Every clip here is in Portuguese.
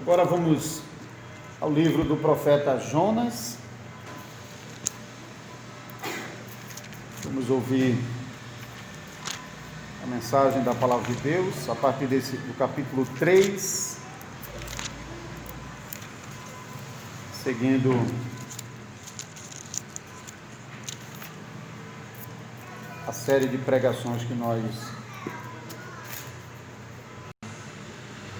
Agora vamos ao livro do profeta Jonas. Vamos ouvir a mensagem da palavra de Deus a partir do capítulo 3, seguindo a série de pregações que nós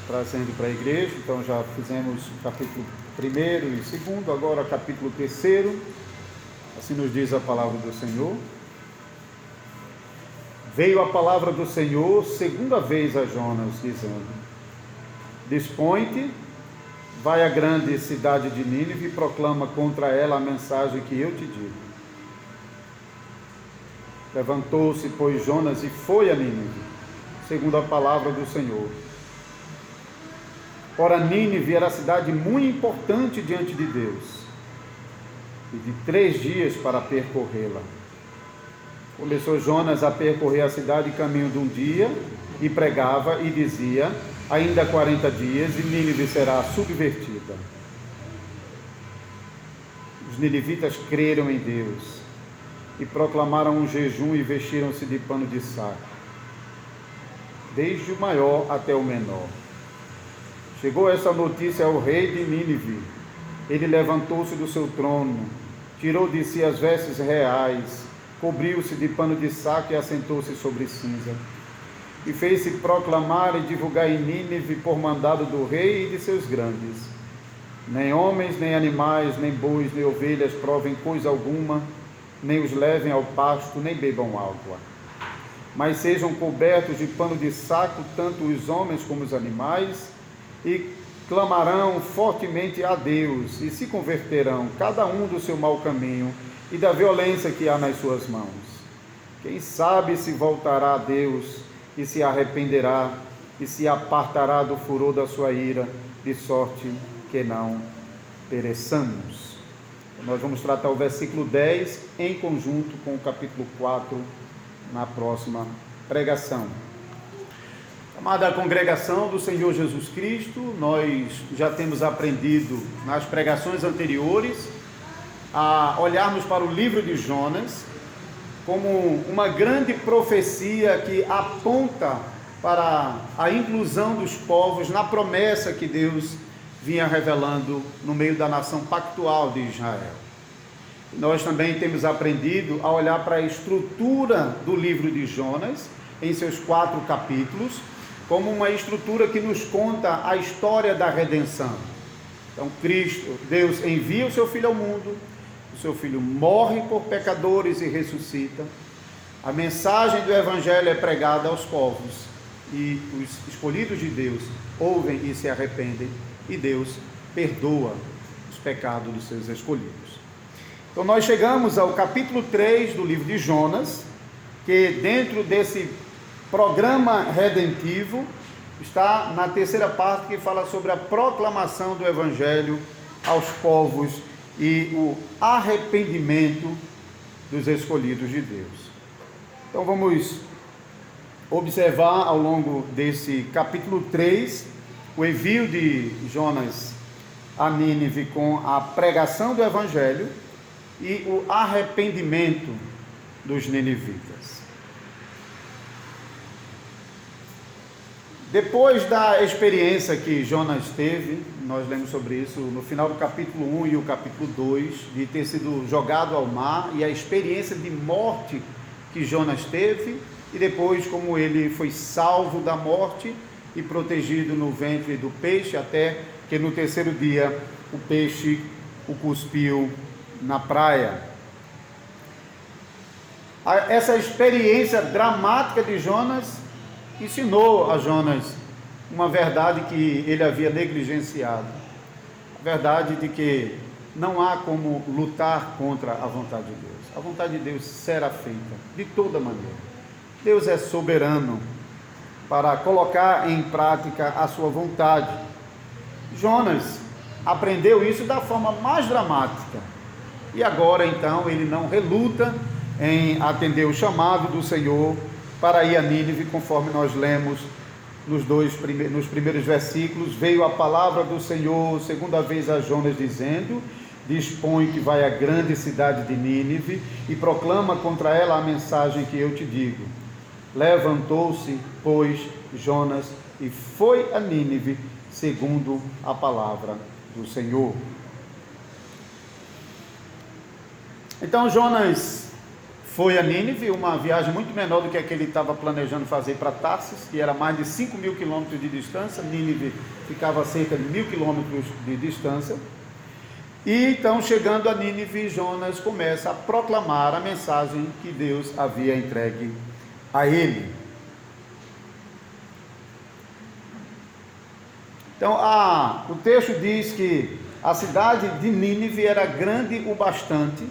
trazendo para a igreja. Então já fizemos o capítulo 1º e 2º, agora o capítulo 3º. Assim nos diz a palavra do Senhor. Veio a palavra do Senhor segunda vez a Jonas, dizendo: Dispõe-te, vai à grande cidade de Nínive e proclama contra ela a mensagem que eu te digo. Levantou-se, pois, Jonas e foi a Nínive, segundo a palavra do Senhor. Ora, Nínive era cidade muito importante diante de Deus, e de 3 dias para percorrê-la. Começou Jonas a percorrer a cidade caminho de um dia, e pregava e dizia: ainda 40 dias e Nínive será subvertida. Os ninivitas creram em Deus e proclamaram um jejum e vestiram-se de pano de saco, desde o maior até o menor. Chegou essa notícia ao rei de Nínive. Ele levantou-se do seu trono, tirou de si as vestes reais, cobriu-se de pano de saco e assentou-se sobre cinza. E fez-se proclamar e divulgar em Nínive por mandado do rei e de seus grandes: nem homens, nem animais, nem bois, nem ovelhas provem coisa alguma, nem os levem ao pasto, nem bebam água. Mas sejam cobertos de pano de saco tanto os homens como os animais, e clamarão fortemente a Deus, e se converterão cada um do seu mau caminho e da violência que há nas suas mãos. Quem sabe se voltará a Deus e se arrependerá e se apartará do furor da sua ira, de sorte que não pereçamos. Nós vamos tratar o versículo 10 em conjunto com o capítulo 4 na próxima pregação. Amada congregação do Senhor Jesus Cristo, nós já temos aprendido nas pregações anteriores a olharmos para o livro de Jonas como uma grande profecia que aponta para a inclusão dos povos na promessa que Deus vinha revelando no meio da nação pactual de Israel. Nós também temos aprendido a olhar para a estrutura do livro de Jonas em seus 4 capítulos, como uma estrutura que nos conta a história da redenção. Então, Deus envia o seu Filho ao mundo, o seu Filho morre por pecadores e ressuscita. A mensagem do Evangelho é pregada aos povos, e os escolhidos de Deus ouvem e se arrependem, e Deus perdoa os pecados dos seus escolhidos. Então, nós chegamos ao capítulo 3 do livro de Jonas, que dentro desse programa redentivo está na 3ª parte, que fala sobre a proclamação do Evangelho aos povos e o arrependimento dos escolhidos de Deus. Então vamos observar ao longo desse capítulo 3 o envio de Jonas a Nínive com a pregação do Evangelho e o arrependimento dos ninivitas. Depois da experiência que Jonas teve, nós lemos sobre isso no final do capítulo 1 e o capítulo 2, de ter sido jogado ao mar, e a experiência de morte que Jonas teve, e depois como ele foi salvo da morte e protegido no ventre do peixe, até que no 3º dia o peixe o cuspiu na praia. Essa experiência dramática de Jonas ensinou a Jonas uma verdade que ele havia negligenciado, a verdade de que não há como lutar contra a vontade de Deus. A vontade de Deus será feita de toda maneira. Deus é soberano para colocar em prática a sua vontade. Jonas aprendeu isso da forma mais dramática, e agora então ele não reluta em atender o chamado do Senhor para ir a Nínive, conforme nós lemos nos primeiros versículos: veio a palavra do Senhor segunda vez a Jonas, dizendo: dispõe que vai à grande cidade de Nínive e proclama contra ela a mensagem que eu te digo. Levantou-se, pois, Jonas e foi a Nínive, segundo a palavra do Senhor. Então Jonas foi a Nínive, uma viagem muito menor do que a que ele estava planejando fazer para Tarsis, que era mais de 5.000 quilômetros de distância. Nínive ficava a cerca de 1.000 quilômetros de distância. E então, chegando a Nínive, Jonas começa a proclamar a mensagem que Deus havia entregue a ele. Então, o texto diz que a cidade de Nínive era grande o bastante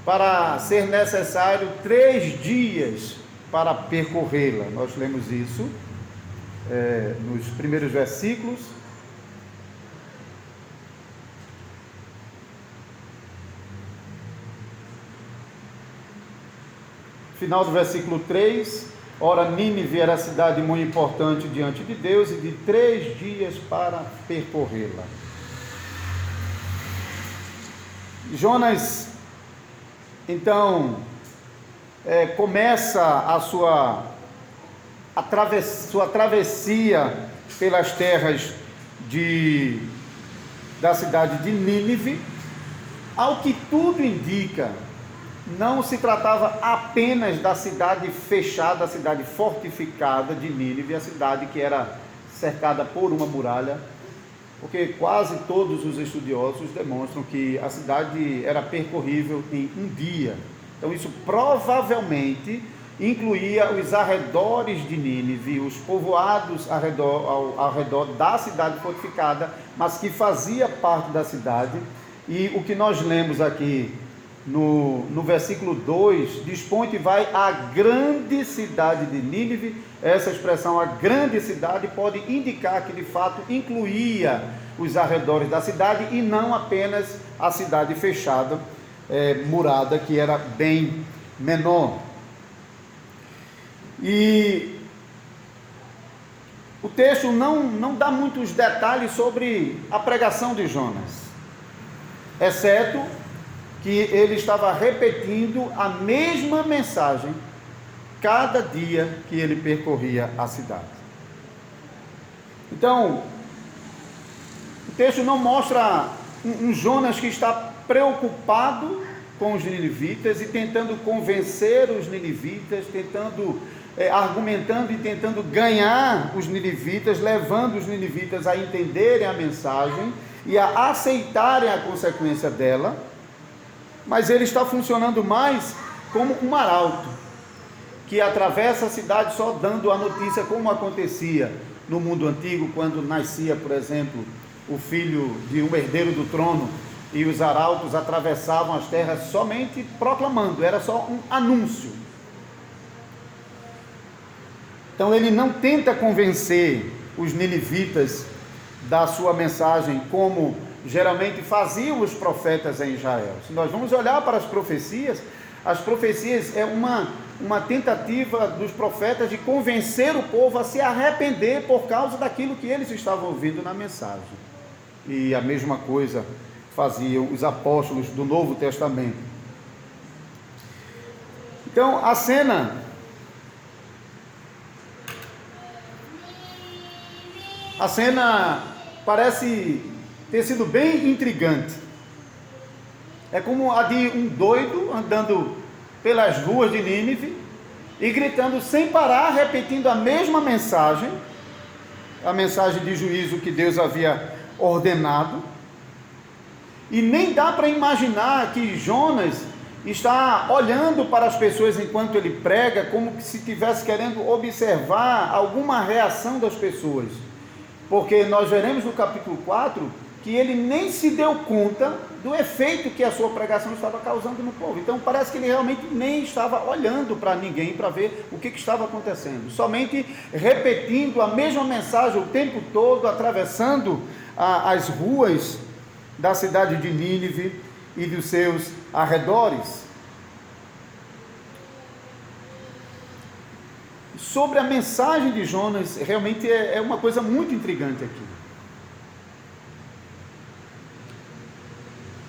para ser necessário 3 dias para percorrê-la. Nós lemos isso nos primeiros versículos. Final do versículo 3: ora, Nínive era cidade muito importante diante de Deus, e de 3 dias para percorrê-la. Jonas, então, começa a sua travessia pelas terras da cidade de Nínive. Ao que tudo indica, não se tratava apenas da cidade fechada, a cidade fortificada de Nínive, a cidade que era cercada por uma muralha, porque quase todos os estudiosos demonstram que a cidade era percorrível em um dia. Então isso provavelmente incluía os arredores de Nínive, os povoados ao redor da cidade fortificada, mas que fazia parte da cidade. E o que nós lemos aqui no versículo 2, dispõe que vai à grande cidade de Nínive. Essa expressão, a grande cidade, pode indicar que de fato incluía os arredores da cidade e não apenas a cidade fechada, murada, que era bem menor. E o texto não dá muitos detalhes sobre a pregação de Jonas, exceto que ele estava repetindo a mesma mensagem cada dia que ele percorria a cidade. Então, o texto não mostra um Jonas que está preocupado com os ninivitas e tentando convencer os ninivitas, argumentando e tentando ganhar os ninivitas, levando os ninivitas a entenderem a mensagem e a aceitarem a consequência dela. Mas ele está funcionando mais como um arauto, que atravessa a cidade só dando a notícia, como acontecia no mundo antigo, quando nascia, por exemplo, o filho de um herdeiro do trono, e os arautos atravessavam as terras somente proclamando, era só um anúncio. Então ele não tenta convencer os ninivitas da sua mensagem, como geralmente faziam os profetas em Israel. Se nós vamos olhar para as profecias é uma tentativa dos profetas de convencer o povo a se arrepender por causa daquilo que eles estavam ouvindo na mensagem. E a mesma coisa faziam os apóstolos do Novo Testamento. Então a cena parece ter sido bem intrigante. É como a de um doido andando pelas ruas de Nínive e gritando sem parar, repetindo a mesma mensagem, a mensagem de juízo que Deus havia ordenado. E nem dá para imaginar que Jonas está olhando para as pessoas enquanto ele prega, como se estivesse querendo observar alguma reação das pessoas, porque nós veremos no capítulo 4 que ele nem se deu conta do efeito que a sua pregação estava causando no povo. Então parece que ele realmente nem estava olhando para ninguém para ver o que estava acontecendo, somente repetindo a mesma mensagem o tempo todo, atravessando as ruas da cidade de Nínive e dos seus arredores. sobre a mensagem de Jonas, realmente é uma coisa muito intrigante aqui.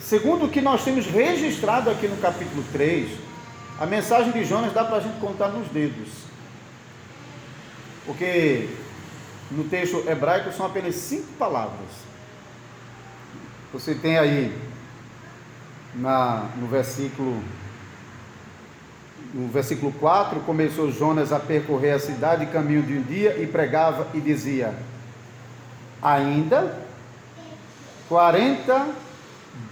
Segundo o que nós temos registrado aqui no capítulo 3, a mensagem de Jonas dá para a gente contar nos dedos. Porque no texto hebraico são apenas 5 palavras. Você tem aí no versículo 4, começou Jonas a percorrer a cidade caminho de um dia e pregava e dizia: ainda 40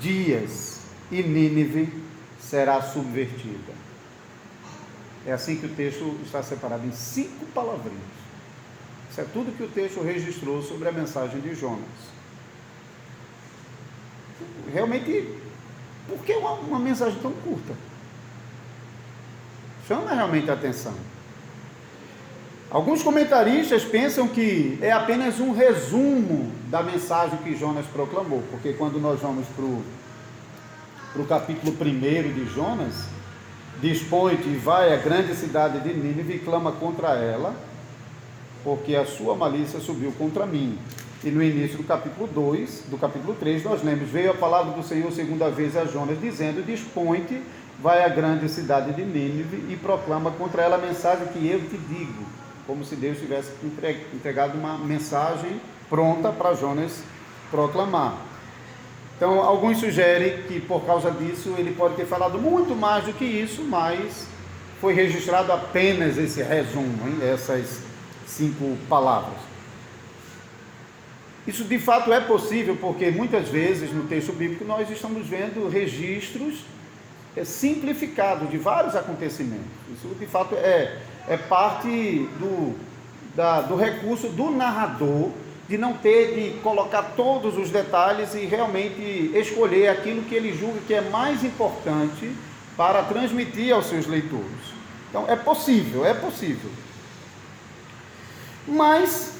dias e Nínive será subvertida. É assim que o texto está separado em 5 palavrinhas. Isso é tudo que o texto registrou sobre a mensagem de Jonas. Realmente, por que uma mensagem tão curta? Chama realmente a atenção. Alguns comentaristas pensam que é apenas um resumo da mensagem que Jonas proclamou, porque quando nós vamos para o capítulo 1 de Jonas, dispõe-te e vai à grande cidade de Nínive e clama contra ela, porque a sua malícia subiu contra mim. E no início do capítulo 2, do capítulo 3, nós lemos: veio a palavra do Senhor segunda vez a Jonas, dizendo: dispõe-te, vai à grande cidade de Nínive e proclama contra ela a mensagem que eu te digo. Como se Deus tivesse entregado uma mensagem pronta para Jonas proclamar. Então, alguns sugerem que por causa disso ele pode ter falado muito mais do que isso, mas foi registrado apenas esse resumo, essas 5 palavras. Isso de fato é possível, porque muitas vezes no texto bíblico nós estamos vendo registros simplificados de vários acontecimentos. Isso de fato é parte do recurso do narrador, de não ter de colocar todos os detalhes e realmente escolher aquilo que ele julga que é mais importante para transmitir aos seus leitores. Então é possível. Mas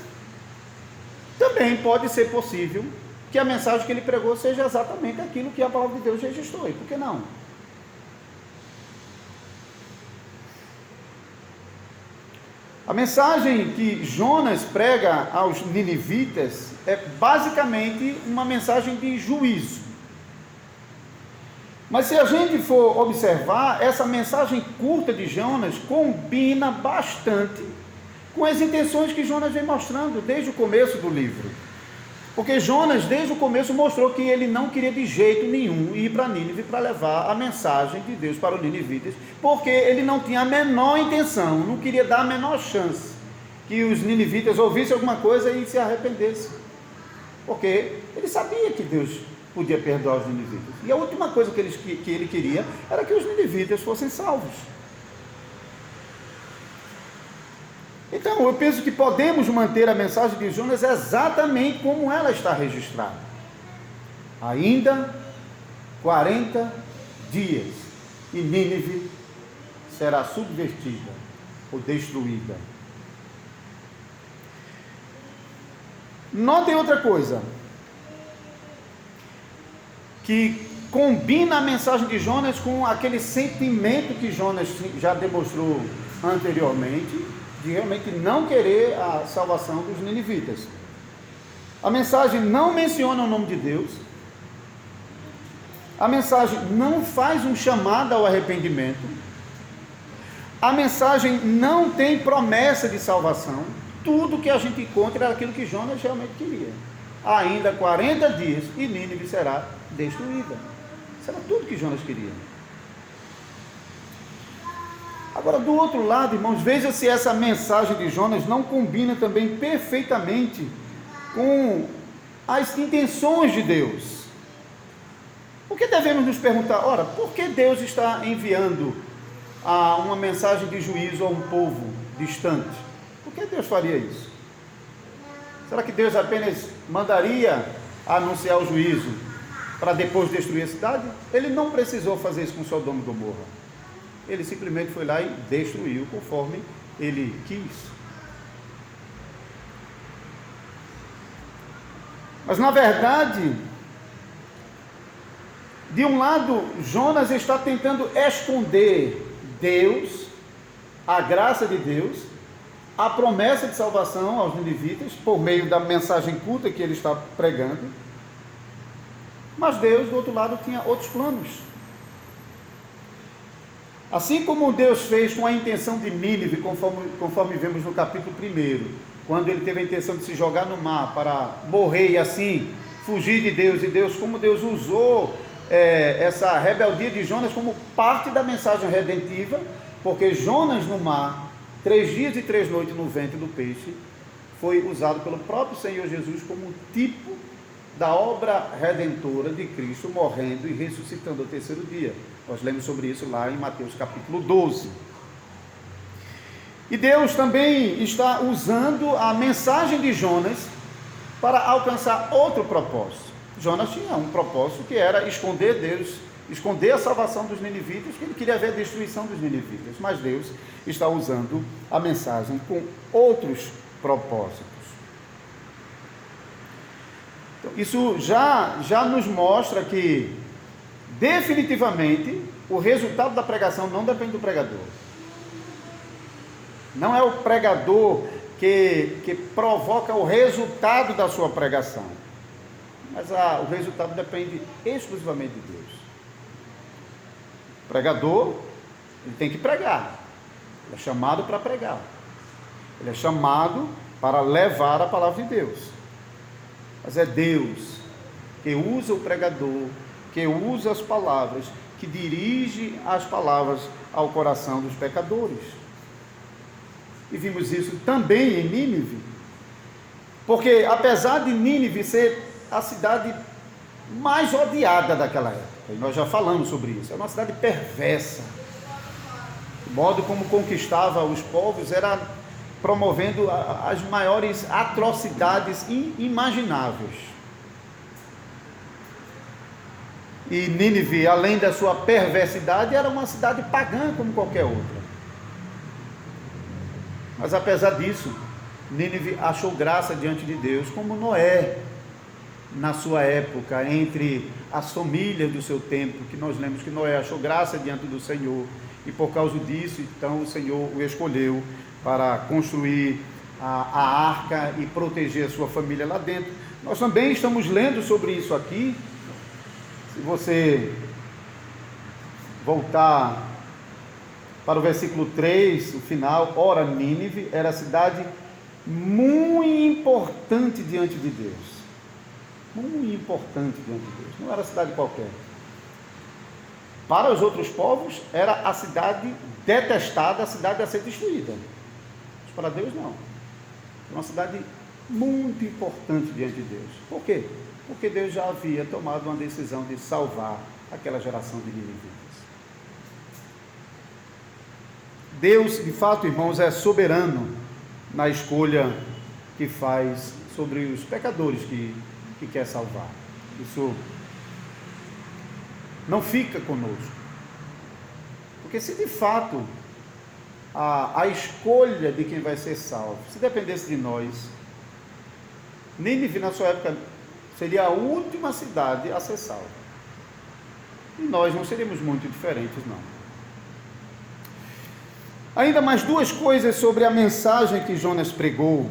também pode ser possível que a mensagem que ele pregou seja exatamente aquilo que a palavra de Deus registrou. E por que não? A mensagem que Jonas prega aos ninivitas é basicamente uma mensagem de juízo. Mas se a gente for observar, essa mensagem curta de Jonas combina bastante com as intenções que Jonas vem mostrando desde o começo do livro. Porque Jonas, desde o começo, mostrou que ele não queria de jeito nenhum ir para Nínive para levar a mensagem de Deus para os ninivitas, porque ele não tinha a menor intenção, não queria dar a menor chance que os ninivitas ouvissem alguma coisa e se arrependessem. Porque ele sabia que Deus podia perdoar os ninivitas. E a última coisa que ele queria era que os ninivitas fossem salvos. Então, eu penso que podemos manter a mensagem de Jonas exatamente como ela está registrada. Ainda 40 dias e Nínive será subvertida ou destruída. Notem outra coisa que combina a mensagem de Jonas com aquele sentimento que Jonas já demonstrou anteriormente, de realmente não querer a salvação dos ninivitas. A mensagem não menciona o nome de Deus. A mensagem não faz um chamado ao arrependimento. A mensagem não tem promessa de salvação. Tudo que a gente encontra era aquilo que Jonas realmente queria. Ainda 40 dias e Nínive será destruída. Isso era tudo que Jonas queria. Agora, do outro lado, irmãos, veja se essa mensagem de Jonas não combina também perfeitamente com as intenções de Deus. Por que devemos nos perguntar, ora, por que Deus está enviando uma mensagem de juízo a um povo distante? Por que Deus faria isso? Será que Deus apenas mandaria anunciar o juízo para depois destruir a cidade? Ele não precisou fazer isso com Sodoma e Gomorra. Ele simplesmente foi lá e destruiu conforme ele quis. Mas na verdade, de um lado, Jonas está tentando esconder Deus, a graça de Deus, a promessa de salvação aos ninivitas, por meio da mensagem culta que ele está pregando. Mas Deus, do outro lado, tinha outros planos. Assim como Deus fez com a intenção de Nínive, conforme vemos no capítulo 1, quando ele teve a intenção de se jogar no mar para morrer e assim fugir de Deus, e Deus, como Deus usou essa rebeldia de Jonas como parte da mensagem redentiva, porque Jonas no mar, 3 dias e 3 noites no ventre do peixe, foi usado pelo próprio Senhor Jesus como tipo da obra redentora de Cristo, morrendo e ressuscitando ao 3º dia. Nós lemos sobre isso lá em Mateus capítulo 12. E Deus também está usando a mensagem de Jonas para alcançar outro propósito. Jonas tinha um propósito que era esconder Deus, esconder a salvação dos ninivitas, que ele queria ver a destruição dos ninivitas, mas Deus está usando a mensagem com outros propósitos. Então, isso já nos mostra que definitivamente o resultado da pregação não depende do pregador. Não é o pregador que provoca o resultado da sua pregação, mas o resultado depende exclusivamente de Deus. O pregador, ele tem que pregar, ele é chamado para pregar, ele é chamado para levar a palavra de Deus, mas é Deus que usa o pregador, que usa as palavras, que dirige as palavras ao coração dos pecadores. E vimos isso também em Nínive, porque apesar de Nínive ser a cidade mais odiada daquela época, e nós já falamos sobre isso, é uma cidade perversa. O modo como conquistava os povos era promovendo as maiores atrocidades inimagináveis. E Nínive, além da sua perversidade, era uma cidade pagã como qualquer outra. Mas apesar disso, Nínive achou graça diante de Deus, como Noé, na sua época, entre as famílias do seu tempo, que nós lemos que Noé achou graça diante do Senhor, e por causa disso, então, o Senhor o escolheu para construir a arca e proteger a sua família lá dentro. Nós também estamos lendo sobre isso aqui. Se você voltar para o versículo 3, o final, ora, Nínive era cidade muito importante diante de Deus. Muito importante diante de Deus. Não era cidade qualquer. Para os outros povos, era a cidade detestada, a cidade a ser destruída. Mas para Deus, não. É uma cidade muito importante diante de Deus. Por quê? Porque Deus já havia tomado uma decisão de salvar aquela geração de ninivitas. Deus, de fato, irmãos, é soberano na escolha que faz sobre os pecadores que quer salvar. Isso não fica conosco. Porque se de fato a escolha de quem vai ser salvo, se dependesse de nós, Nínive na sua época seria a última cidade a ser salva. E nós não seríamos muito diferentes, não. Ainda mais 2 coisas sobre a mensagem que Jonas pregou.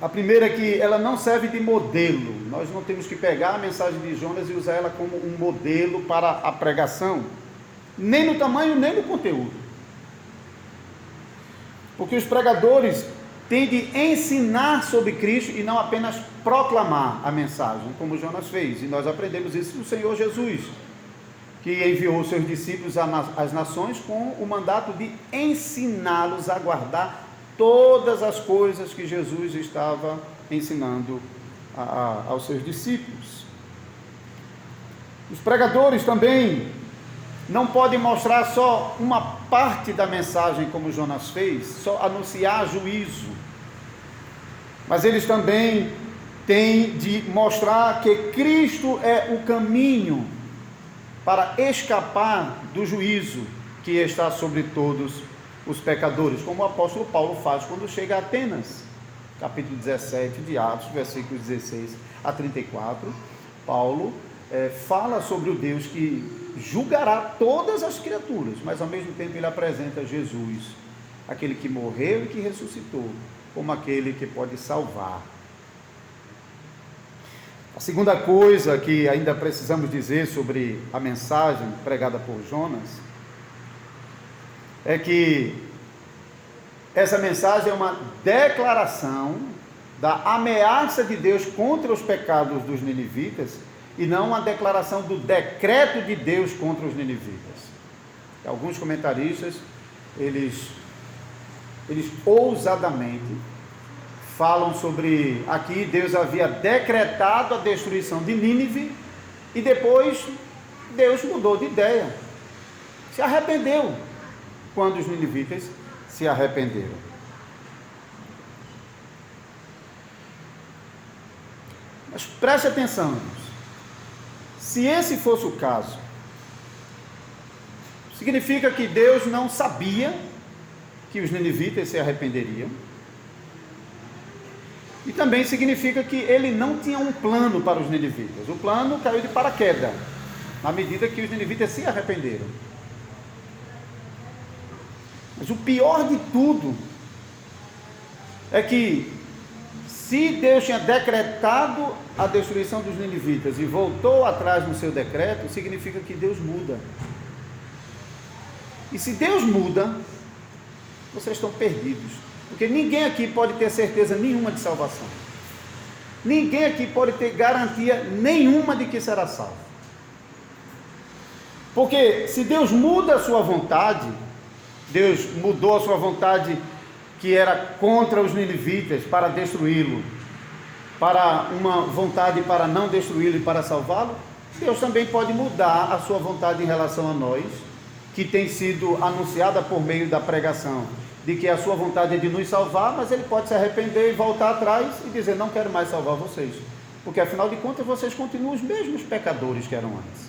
A primeira é que ela não serve de modelo. Nós não temos que pegar a mensagem de Jonas e usar ela como um modelo para a pregação, nem no tamanho, nem no conteúdo. Porque os pregadores têm de ensinar sobre Cristo e não apenas proclamar a mensagem, como Jonas fez. E nós aprendemos isso do Senhor Jesus, que enviou seus discípulos às nações com o mandato de ensiná-los a guardar todas as coisas que Jesus estava ensinando aos seus discípulos. Os pregadores também não podem mostrar só uma parte da mensagem, como Jonas fez, só anunciar juízo, mas eles também têm de mostrar que Cristo é o caminho para escapar do juízo que está sobre todos os pecadores, como o apóstolo Paulo faz quando chega a Atenas, capítulo 17 de Atos, versículos 16 a 34, Paulo fala sobre o Deus que julgará todas as criaturas, mas ao mesmo tempo ele apresenta Jesus aquele que morreu e que ressuscitou, como aquele que pode salvar. A segunda coisa que ainda precisamos dizer sobre a mensagem pregada por Jonas é que essa mensagem é uma declaração da ameaça de Deus contra os pecados dos ninivitas e não uma declaração do decreto de Deus contra os ninivitas. Alguns comentaristas, eles ousadamente falam sobre, aqui Deus havia decretado a destruição de Nínive e depois Deus mudou de ideia, se arrependeu quando os ninivitas se arrependeram. Mas preste atenção, irmãos. Se esse fosse o caso, significa que Deus não sabia que os ninivitas se arrependeriam. E também significa que ele não tinha um plano para os ninivitas. O plano caiu de paraquedas, na medida que os ninivitas se arrependeram. Mas o pior de tudo é que, se Deus tinha decretado a destruição dos ninivitas e voltou atrás no seu decreto, significa que Deus muda. E se Deus muda, vocês estão perdidos. Porque ninguém aqui pode ter certeza nenhuma de salvação. Ninguém aqui pode ter garantia nenhuma de que será salvo. Porque se Deus muda a sua vontade, Deus mudou a sua vontade que era contra os ninivitas para destruí-lo, para uma vontade para não destruí-lo e para salvá-lo, Deus também pode mudar a sua vontade em relação a nós, que tem sido anunciada por meio da pregação, de que a sua vontade é de nos salvar, mas ele pode se arrepender e voltar atrás e dizer, não quero mais salvar vocês, porque afinal de contas vocês continuam os mesmos pecadores que eram antes.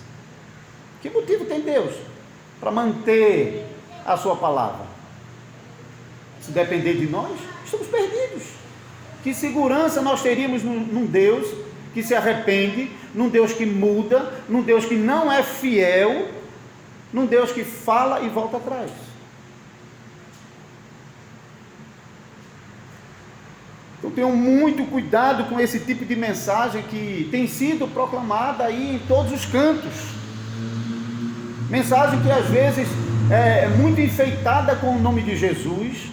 Que motivo tem Deus para manter a sua palavra? Se depender de nós, estamos perdidos. Que segurança nós teríamos num Deus que se arrepende, num Deus que muda, num Deus que não é fiel, num Deus que fala e volta atrás? Então tenham muito cuidado com esse tipo de mensagem que tem sido proclamada aí em todos os cantos. Mensagem que às vezes é muito enfeitada com o nome de Jesus,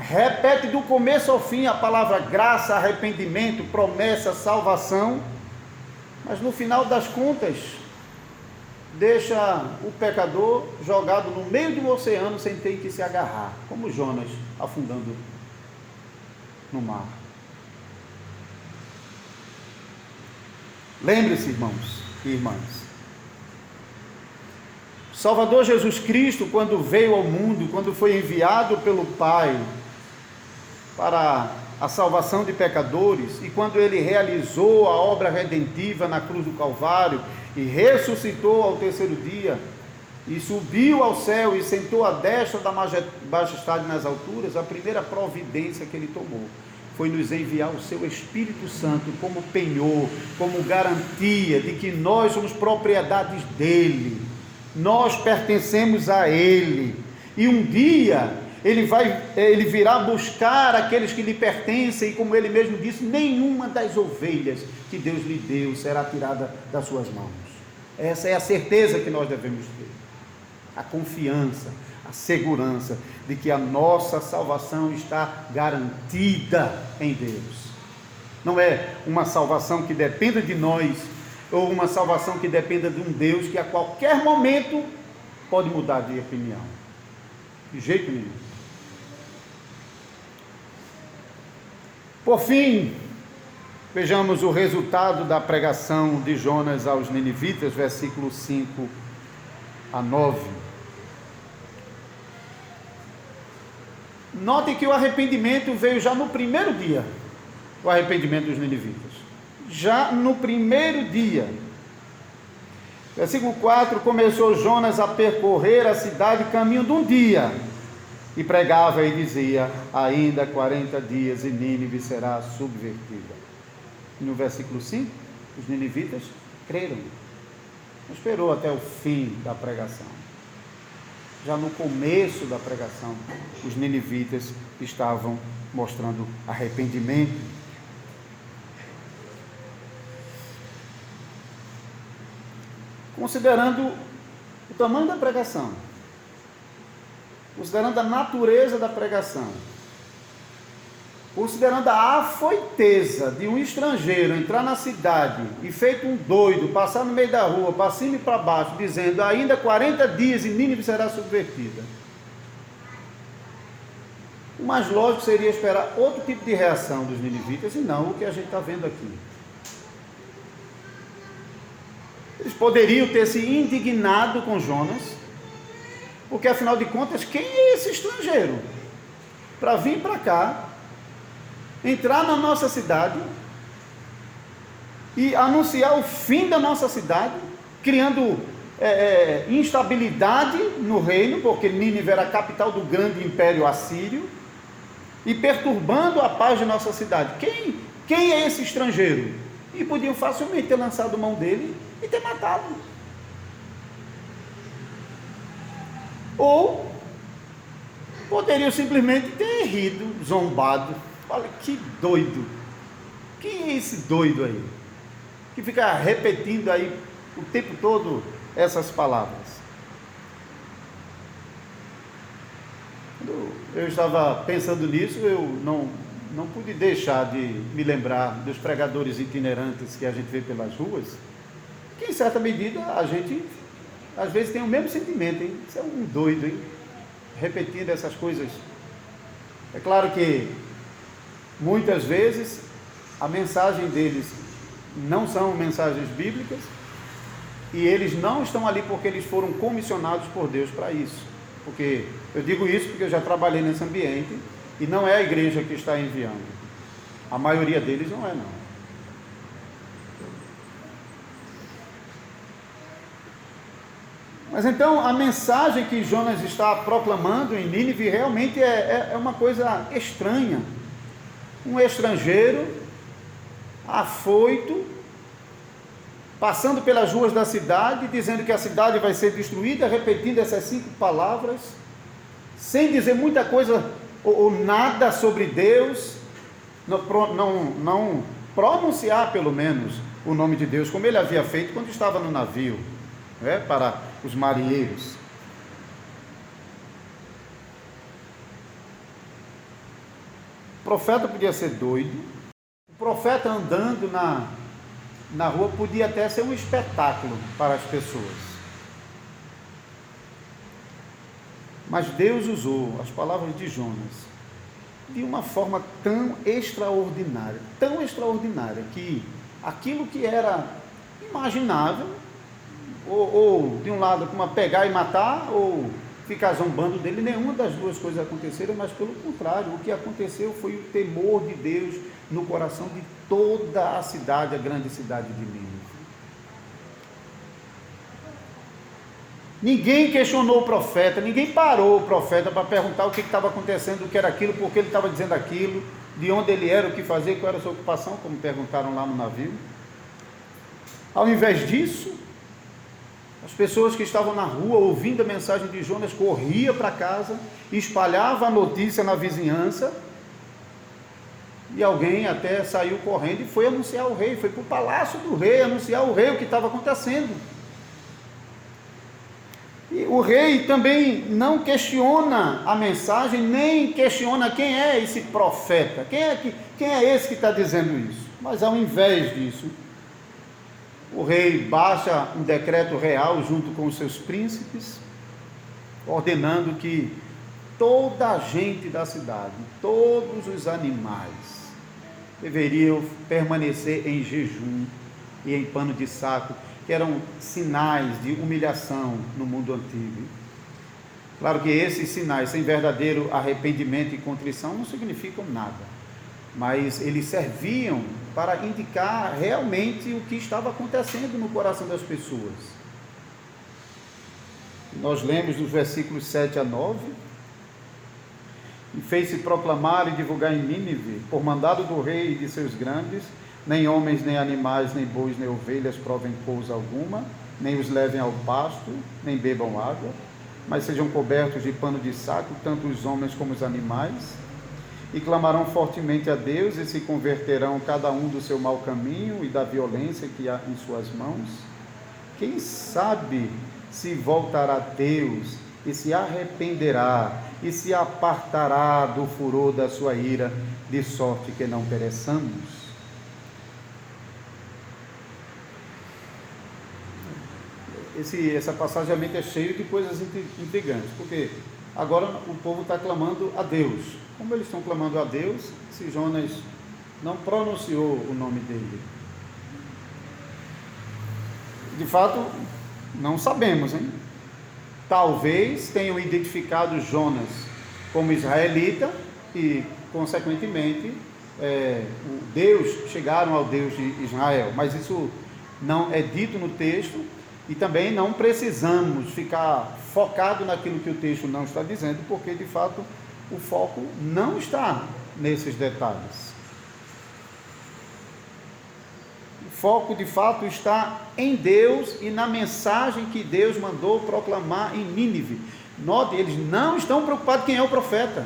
repete do começo ao fim a palavra graça, arrependimento, promessa, salvação, mas no final das contas deixa o pecador jogado no meio de um oceano sem ter que se agarrar, como Jonas afundando no mar. Lembre-se, irmãos e irmãs, Salvador Jesus Cristo, quando veio ao mundo, quando foi enviado pelo Pai para a salvação de pecadores, e quando ele realizou a obra redentiva na cruz do Calvário e ressuscitou ao terceiro dia e subiu ao céu e sentou à destra da majestade nas alturas, a primeira providência que ele tomou foi nos enviar o seu Espírito Santo como penhor, como garantia de que nós somos propriedades dele, nós pertencemos a ele, e um dia ele virá buscar aqueles que lhe pertencem, e como ele mesmo disse, nenhuma das ovelhas que Deus lhe deu será tirada das suas mãos. Essa é a certeza que nós devemos ter, a confiança, a segurança de que a nossa salvação está garantida em Deus. Não é uma salvação que dependa de nós, ou uma salvação que dependa de um Deus que a qualquer momento pode mudar de opinião. De jeito nenhum. Por fim, vejamos o resultado da pregação de Jonas aos ninivitas, versículos 5 a 9. Notem que o arrependimento veio já no primeiro dia, o arrependimento dos ninivitas. Já no primeiro dia. Versículo 4, começou Jonas a percorrer a cidade caminho de um dia, e pregava e dizia, ainda 40 dias e Nínive será subvertida. E no versículo 5, os ninivitas creram. Não esperou até o fim da pregação. já no começo da pregação, os ninivitas estavam mostrando arrependimento. Considerando o tamanho da pregação, considerando a natureza da pregação, considerando a afoiteza de um estrangeiro entrar na cidade e feito um doido, passar no meio da rua, para cima e para baixo, dizendo: ainda 40 dias e Nínive será subvertida. O mais lógico seria esperar outro tipo de reação dos ninivitas e não o que a gente está vendo aqui. Eles poderiam ter se indignado com Jonas, porque afinal de contas, quem é esse estrangeiro para vir para cá, entrar na nossa cidade e anunciar o fim da nossa cidade, criando instabilidade no reino, porque Nínive era a capital do grande império assírio, e perturbando a paz de nossa cidade? Quem é esse estrangeiro? E podiam facilmente ter lançado mão dele e ter matado. Ou poderiam simplesmente ter rido, zombado. Olha que doido. Quem é esse doido aí? Que fica repetindo aí o tempo todo essas palavras. Eu estava pensando nisso, eu não pude deixar de me lembrar dos pregadores itinerantes que a gente vê pelas ruas, que em certa medida a gente às vezes tem o mesmo sentimento, hein? Isso é um doido, hein? Repetindo essas coisas. É claro que muitas vezes a mensagem deles não são mensagens bíblicas e eles não estão ali porque eles foram comissionados por Deus para isso. Porque eu digo isso porque eu já trabalhei nesse ambiente e não é a igreja que está enviando. A maioria deles não é, não. Mas então a mensagem que Jonas está proclamando em Nínive realmente é uma coisa estranha. Um estrangeiro, afoito, passando pelas ruas da cidade, dizendo que a cidade vai ser destruída, repetindo essas 5 palavras, sem dizer muita coisa ou nada sobre Deus, não pronunciar pelo menos o nome de Deus, como ele havia feito quando estava no navio, para os marinheiros. O profeta podia ser doido, o profeta andando na rua podia até ser um espetáculo para as pessoas. Mas Deus usou as palavras de Jonas de uma forma tão extraordinária, que aquilo que era imaginável, ou de um lado, como pegar e matar, ou ficar zombando dele, nenhuma das duas coisas aconteceram, mas pelo contrário, o que aconteceu foi o temor de Deus no coração de toda a cidade, a grande cidade de Nínive. Ninguém questionou o profeta, ninguém parou o profeta para perguntar o que estava acontecendo, o que era aquilo, por que ele estava dizendo aquilo, de onde ele era, o que fazia, qual era a sua ocupação, como perguntaram lá no navio. Ao invés disso, as pessoas que estavam na rua ouvindo a mensagem de Jonas corriam para casa, espalhavam a notícia na vizinhança, e alguém até saiu correndo e foi anunciar ao rei, foi para o palácio do rei anunciar ao rei o que estava acontecendo. E o rei também não questiona a mensagem, nem questiona quem é esse profeta, quem é esse que está dizendo isso. Mas ao invés disso, o rei baixa um decreto real junto com os seus príncipes, ordenando que toda a gente da cidade, todos os animais, deveriam permanecer em jejum e em pano de saco, que eram sinais de humilhação no mundo antigo. Claro que esses sinais, sem verdadeiro arrependimento e contrição, não significam nada, mas eles serviam para indicar realmente o que estava acontecendo no coração das pessoas. Nós lemos dos versículos 7 a 9, e fez-se proclamar e divulgar em Nínive, por mandado do rei e de seus grandes, nem homens, nem animais, nem bois, nem ovelhas provem coisa alguma, nem os levem ao pasto, nem bebam água, mas sejam cobertos de pano de saco, tanto os homens como os animais, e clamarão fortemente a Deus, e se converterão cada um do seu mau caminho e da violência que há em suas mãos. Quem sabe se voltará a Deus e se arrependerá e se apartará do furor da sua ira, de sorte que não pereçamos. Essa passagem realmente é cheia de coisas intrigantes, porque agora o povo está clamando a Deus. Como eles estão clamando a Deus, se Jonas não pronunciou o nome dele? De fato, não sabemos, hein? Talvez tenham identificado Jonas como israelita e, consequentemente, chegaram ao Deus de Israel, mas isso não é dito no texto, e também não precisamos ficar focado naquilo que o texto não está dizendo, porque de fato o foco não está nesses detalhes. O foco de fato está em Deus e na mensagem que Deus mandou proclamar em Nínive. Note, eles não estão preocupados quem é o profeta,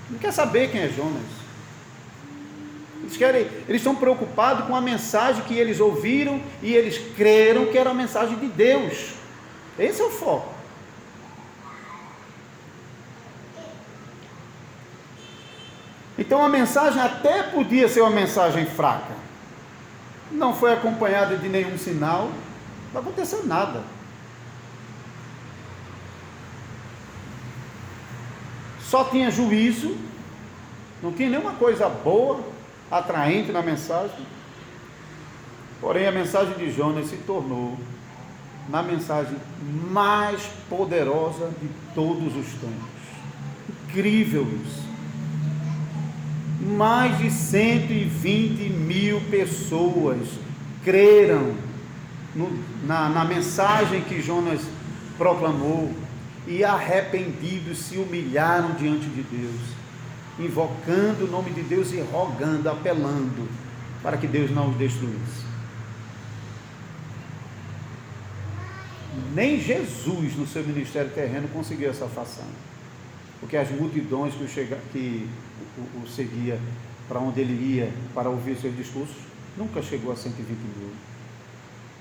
não quer saber quem é Jonas. Eles estão preocupados com a mensagem que eles ouviram e eles creram que era a mensagem de Deus. Esse é o foco. Então a mensagem até podia ser uma mensagem fraca, não foi acompanhada de nenhum sinal, não aconteceu nada. Só tinha juízo, não tinha nenhuma coisa boa, atraente na mensagem. Porém a mensagem de Jonas se tornou na mensagem mais poderosa de todos os tempos. Incrível isso. Mais de 120 mil pessoas creram na mensagem que Jonas proclamou, e arrependidos se humilharam diante de Deus, invocando o nome de Deus e rogando, apelando para que Deus não os destruísse. Nem Jesus no seu ministério terreno conseguiu essa façanha, porque as multidões que o seguia para onde ele ia para ouvir seus discursos, nunca chegou a 120 mil.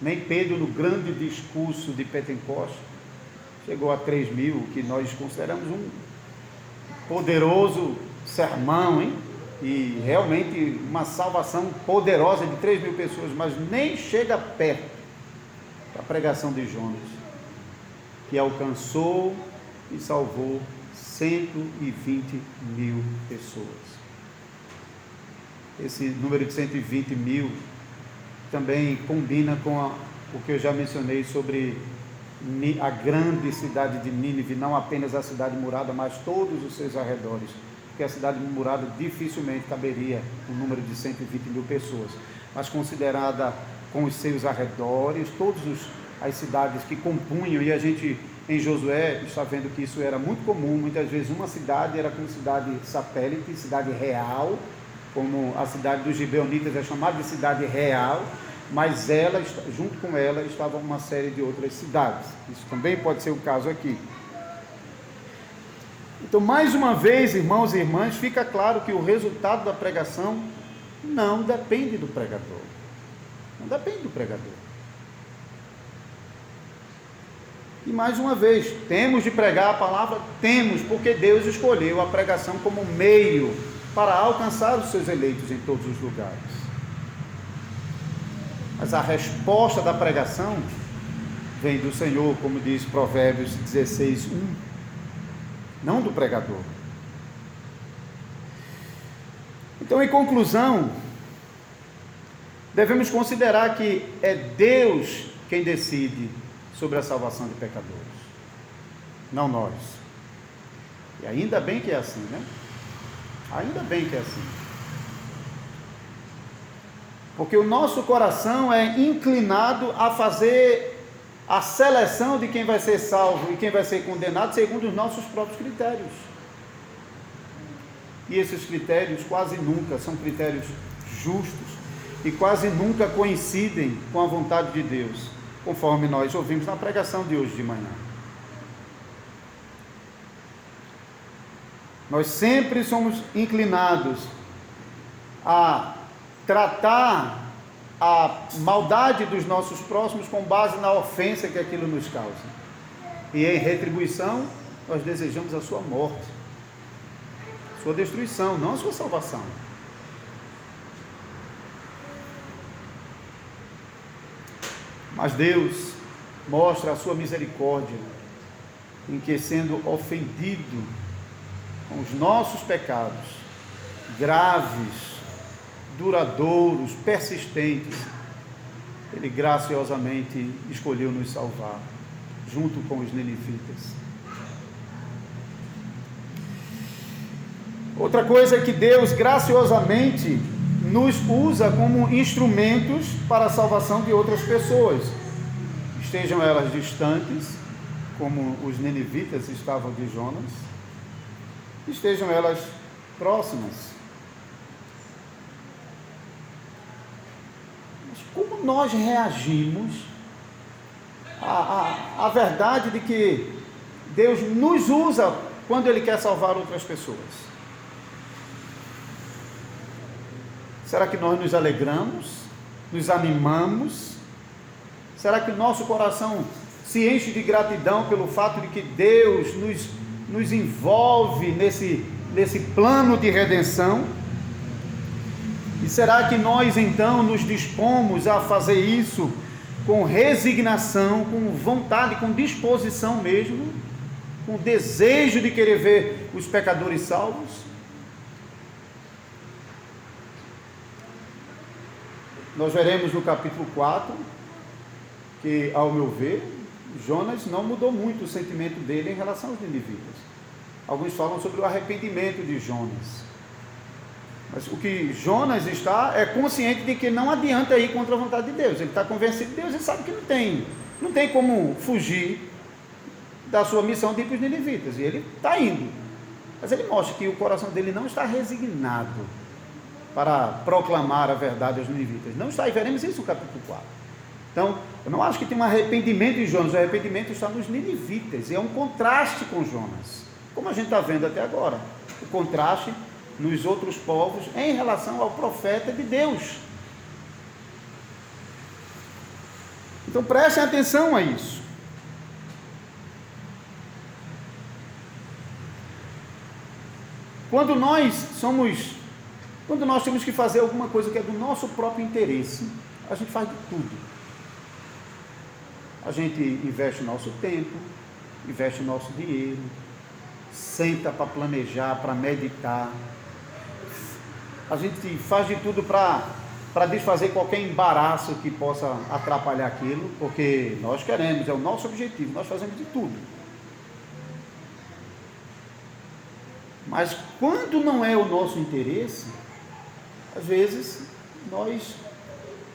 Nem Pedro, no grande discurso de Pentecostes, chegou a 3 mil, que nós consideramos um poderoso sermão, hein? E realmente uma salvação poderosa de 3 mil pessoas, mas nem chega perto da pregação de Jonas, que alcançou e salvou 120 mil pessoas. Esse número de 120 mil também combina com o que eu já mencionei sobre a grande cidade de Nínive, não apenas a cidade murada, mas todos os seus arredores, porque a cidade murada dificilmente caberia um número de 120 mil pessoas, mas considerada com os seus arredores, todas as cidades que compunham, e a gente em Josué está vendo que isso era muito comum. Muitas vezes uma cidade era como cidade satélite, cidade real, como a cidade dos gibeonitas é chamada de cidade real, mas ela, junto com ela estava uma série de outras cidades. Isso também pode ser o caso aqui. Então, mais uma vez, irmãos e irmãs, fica claro que o resultado da pregação não depende do pregador. Não depende do pregador. E mais uma vez, temos de pregar a palavra? Temos, porque Deus escolheu a pregação como meio para alcançar os seus eleitos em todos os lugares. Mas a resposta da pregação vem do Senhor, como diz Provérbios 16, 1, não do pregador. Então, em conclusão, devemos considerar que é Deus quem decide sobre a salvação de pecadores, não nós. E ainda bem que é assim, né? Ainda bem que é assim. Porque o nosso coração é inclinado a fazer a seleção de quem vai ser salvo e quem vai ser condenado segundo os nossos próprios critérios. E esses critérios quase nunca são critérios justos e quase nunca coincidem com a vontade de Deus, conforme nós ouvimos na pregação de hoje de manhã. Nós sempre somos inclinados a tratar a maldade dos nossos próximos com base na ofensa que aquilo nos causa. E em retribuição, nós desejamos a sua morte, sua destruição, não a sua salvação. Mas Deus mostra a sua misericórdia em que, sendo ofendido com os nossos pecados graves, duradouros, persistentes, Ele graciosamente escolheu nos salvar, junto com os ninivitas. Outra coisa é que Deus graciosamente nos usa como instrumentos para a salvação de outras pessoas, estejam elas distantes, como os ninivitas estavam de Jonas, estejam elas próximas. Mas como nós reagimos à verdade de que Deus nos usa quando Ele quer salvar outras pessoas? Será que nós nos alegramos, nos animamos? Será que o nosso coração se enche de gratidão pelo fato de que Deus nos envolve nesse plano de redenção? E será que nós então nos dispomos a fazer isso com resignação, com vontade, com disposição mesmo, com desejo de querer ver os pecadores salvos? Nós veremos no capítulo 4 que, ao meu ver, Jonas não mudou muito o sentimento dele em relação aos ninivitas. Alguns falam sobre o arrependimento de Jonas. Mas o que Jonas está é consciente de que não adianta ir contra a vontade de Deus. Ele está convencido de Deus, ele sabe que não tem como fugir da sua missão de ir para os ninivitas. E ele está indo. Mas ele mostra que o coração dele não está resignado para proclamar a verdade aos ninivitas. Não está, e veremos isso no capítulo 4. Então, eu não acho que tem um arrependimento em Jonas, o arrependimento está nos ninivitas, e é um contraste com Jonas, como a gente está vendo até agora, o contraste nos outros povos em relação ao profeta de Deus. Então, prestem atenção a isso. Quando nós temos que fazer alguma coisa que é do nosso próprio interesse, a gente faz de tudo. A gente investe o nosso tempo, investe o nosso dinheiro, senta para planejar, para meditar. A gente faz de tudo para desfazer qualquer embaraço que possa atrapalhar aquilo, porque nós queremos, é o nosso objetivo, nós fazemos de tudo. Mas quando não é o nosso interesse, às vezes nós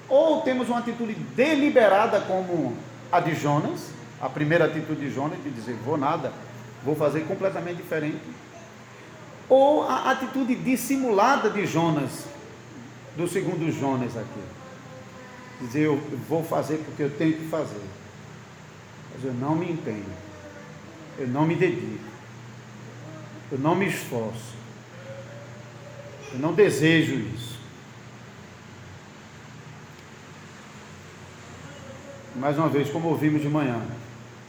ou temos uma atitude deliberada como a de Jonas, a primeira atitude de Jonas de dizer, vou fazer completamente diferente, ou a atitude dissimulada de Jonas, do segundo Jonas aqui, dizer, eu vou fazer porque eu tenho que fazer, mas eu não me empenho, eu não me dedico, eu não me esforço, eu não desejo isso. Mais uma vez, como ouvimos de manhã,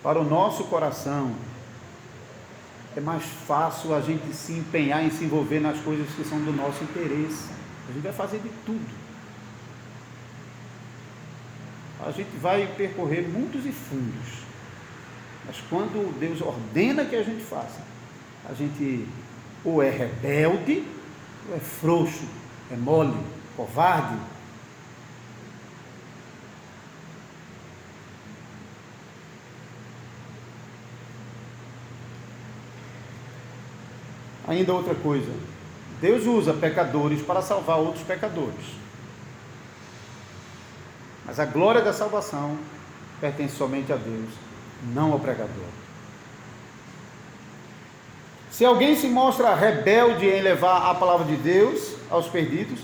para o nosso coração é mais fácil a gente se empenhar em se envolver nas coisas que são do nosso interesse. A gente vai fazer de tudo. A gente vai percorrer mundos e fundos. Mas quando Deus ordena que a gente faça, a gente ou é rebelde, ou é frouxo, é mole, covarde. Ainda outra coisa, Deus usa pecadores para salvar outros pecadores, mas a glória da salvação pertence somente a Deus, não ao pregador. Se alguém se mostra rebelde em levar a palavra de Deus aos perdidos,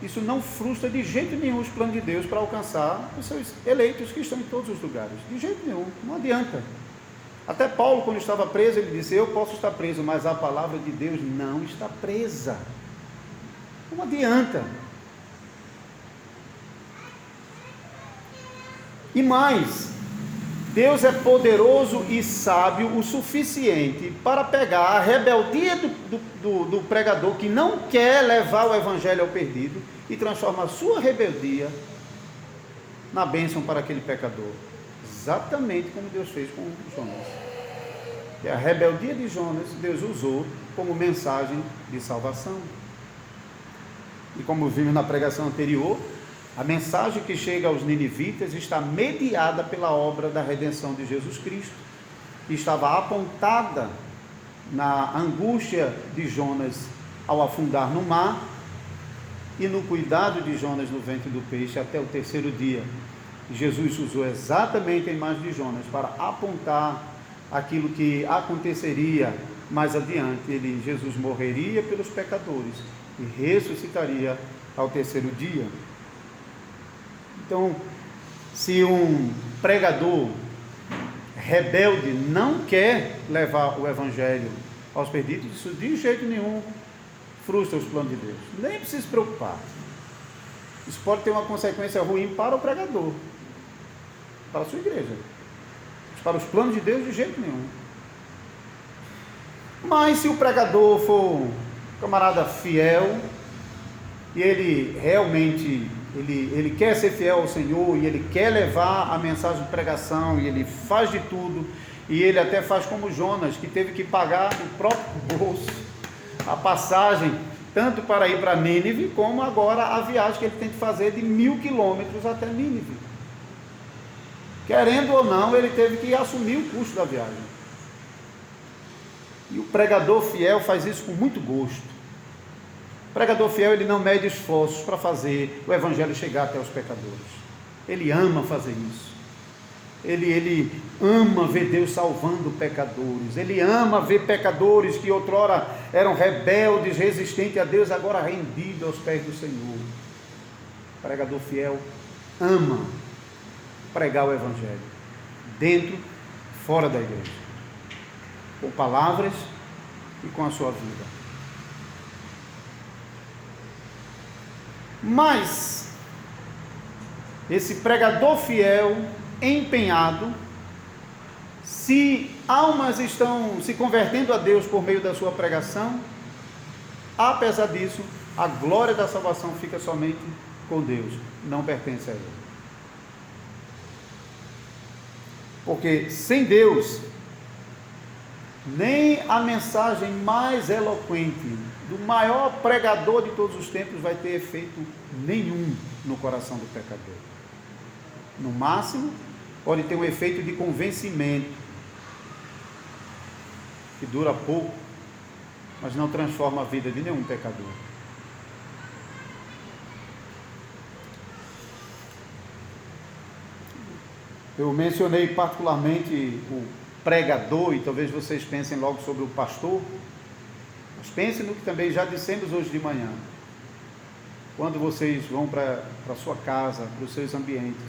isso não frustra de jeito nenhum os planos de Deus para alcançar os seus eleitos que estão em todos os lugares, de jeito nenhum, não adianta. Até Paulo, quando estava preso, ele disse: eu posso estar preso, mas a palavra de Deus não está presa. Não adianta. E mais, Deus é poderoso e sábio o suficiente para pegar a rebeldia do pregador que não quer levar o evangelho ao perdido e transformar a sua rebeldia na bênção para aquele pecador. Exatamente como Deus fez com Jonas. E a rebeldia de Jonas, Deus usou como mensagem de salvação. E como vimos na pregação anterior, a mensagem que chega aos ninivitas está mediada pela obra da redenção de Jesus Cristo, que estava apontada na angústia de Jonas ao afundar no mar e no cuidado de Jonas no ventre do peixe até o terceiro dia. Jesus usou exatamente a imagem de Jonas para apontar aquilo que aconteceria mais adiante. Jesus morreria pelos pecadores e ressuscitaria ao terceiro dia. Então, se um pregador rebelde não quer levar o evangelho aos perdidos, isso de jeito nenhum frustra os planos de Deus. Nem precisa se preocupar. Isso pode ter uma consequência ruim para o pregador, para a sua igreja. Mas para os planos de Deus, de jeito nenhum. Mas se o pregador for um camarada fiel, e ele realmente ele quer ser fiel ao Senhor, e ele quer levar a mensagem de pregação, e ele faz de tudo, e ele até faz como Jonas, que teve que pagar do próprio bolso a passagem, tanto para ir para Nínive, como agora a viagem que ele tem que fazer de 1000 quilômetros até Nínive. Querendo ou não, ele teve que assumir o custo da viagem. E o pregador fiel faz isso com muito gosto. O pregador fiel, ele não mede esforços para fazer o evangelho chegar até os pecadores. Ele ama fazer isso. Ele ama ver Deus salvando pecadores. Ele ama ver pecadores que outrora eram rebeldes, resistentes a Deus, agora rendidos aos pés do Senhor. O pregador fiel ama pregar o evangelho, dentro, fora da igreja, com palavras e com a sua vida. Mas esse pregador fiel, empenhado, se almas estão se convertendo a Deus por meio da sua pregação, apesar disso, a glória da salvação fica somente com Deus, não pertence a Ele. Porque sem Deus, nem a mensagem mais eloquente do maior pregador de todos os tempos vai ter efeito nenhum no coração do pecador. No máximo, pode ter um efeito de convencimento, que dura pouco, mas não transforma a vida de nenhum pecador. Eu mencionei particularmente o pregador, e talvez vocês pensem logo sobre o pastor, mas pensem no que também já dissemos hoje de manhã. Quando vocês vão para a sua casa, para os seus ambientes,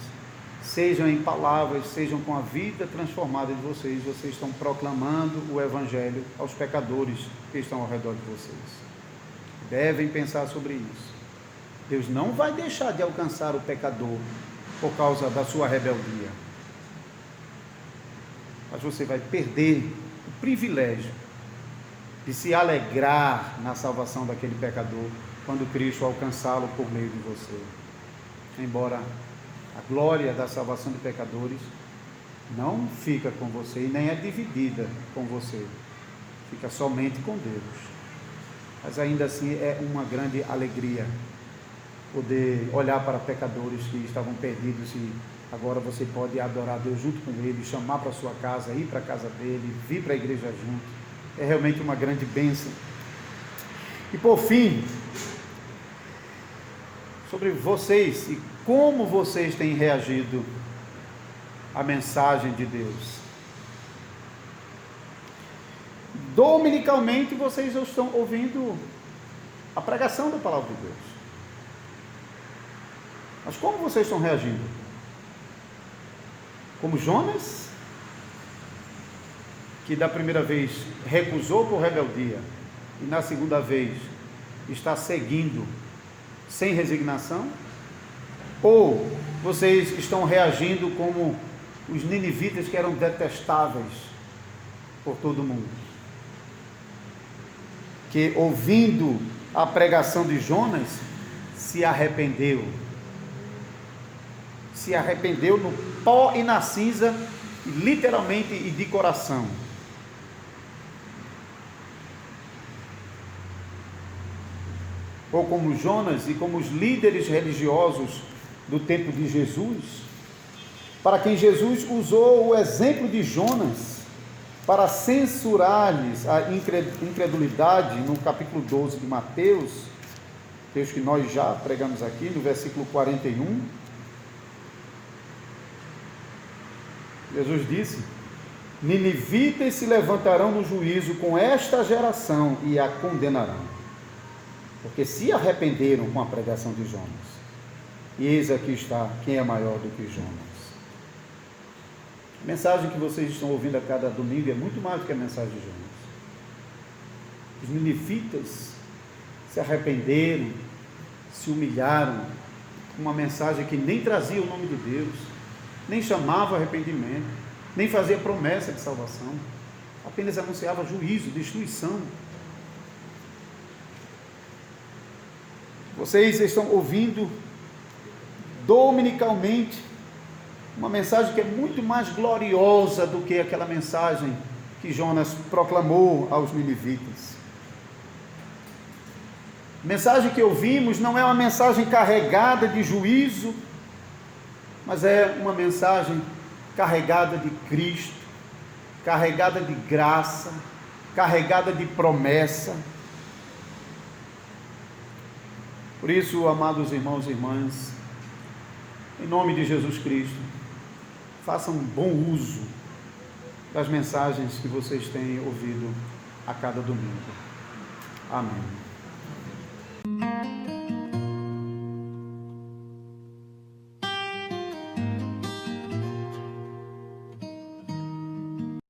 sejam em palavras, sejam com a vida transformada de vocês, vocês estão proclamando o evangelho aos pecadores que estão ao redor de vocês. Devem pensar sobre isso. Deus não vai deixar de alcançar o pecador por causa da sua rebeldia, mas você vai perder o privilégio de se alegrar na salvação daquele pecador quando Cristo alcançá-lo por meio de você. Embora a glória da salvação de pecadores não fica com você e nem é dividida com você, fica somente com Deus. Mas ainda assim é uma grande alegria poder olhar para pecadores que estavam perdidos e agora você pode adorar Deus junto com ele, chamar para a sua casa, ir para a casa dele, vir para a igreja junto. É realmente uma grande bênção. E por fim, sobre vocês e como vocês têm reagido à mensagem de Deus. Dominicalmente vocês estão ouvindo a pregação da palavra de Deus. Mas como vocês estão reagindo? Como Jonas? que da primeira vez recusou por rebeldia e na segunda vez está seguindo sem resignação? Ou vocês estão reagindo como os ninivitas, que eram detestáveis por todo mundo, que ouvindo a pregação de Jonas se arrependeu no pó e na cinza, literalmente e de coração? Ou como Jonas e como os líderes religiosos do tempo de Jesus, para quem Jesus usou o exemplo de Jonas para censurar-lhes a incredulidade, no capítulo 12 de Mateus, texto que nós já pregamos aqui, no versículo 41, Jesus disse: ninivitas se levantarão no juízo com esta geração e a condenarão, porque se arrependeram com a pregação de Jonas. E eis aqui está quem é maior do que Jonas. A mensagem que vocês estão ouvindo a cada domingo é muito mais do que a mensagem de Jonas. Os ninivitas se arrependeram, se humilharam, com uma mensagem que nem trazia o nome de Deus, nem chamava arrependimento, nem fazia promessa de salvação, apenas anunciava juízo, destruição. Vocês estão ouvindo dominicalmente uma mensagem que é muito mais gloriosa do que aquela mensagem que Jonas proclamou aos ninivitas. A mensagem que ouvimos não é uma mensagem carregada de juízo, mas é uma mensagem carregada de Cristo, carregada de graça, carregada de promessa. Por isso, amados irmãos e irmãs, em nome de Jesus Cristo, façam bom uso das mensagens que vocês têm ouvido a cada domingo. Amém.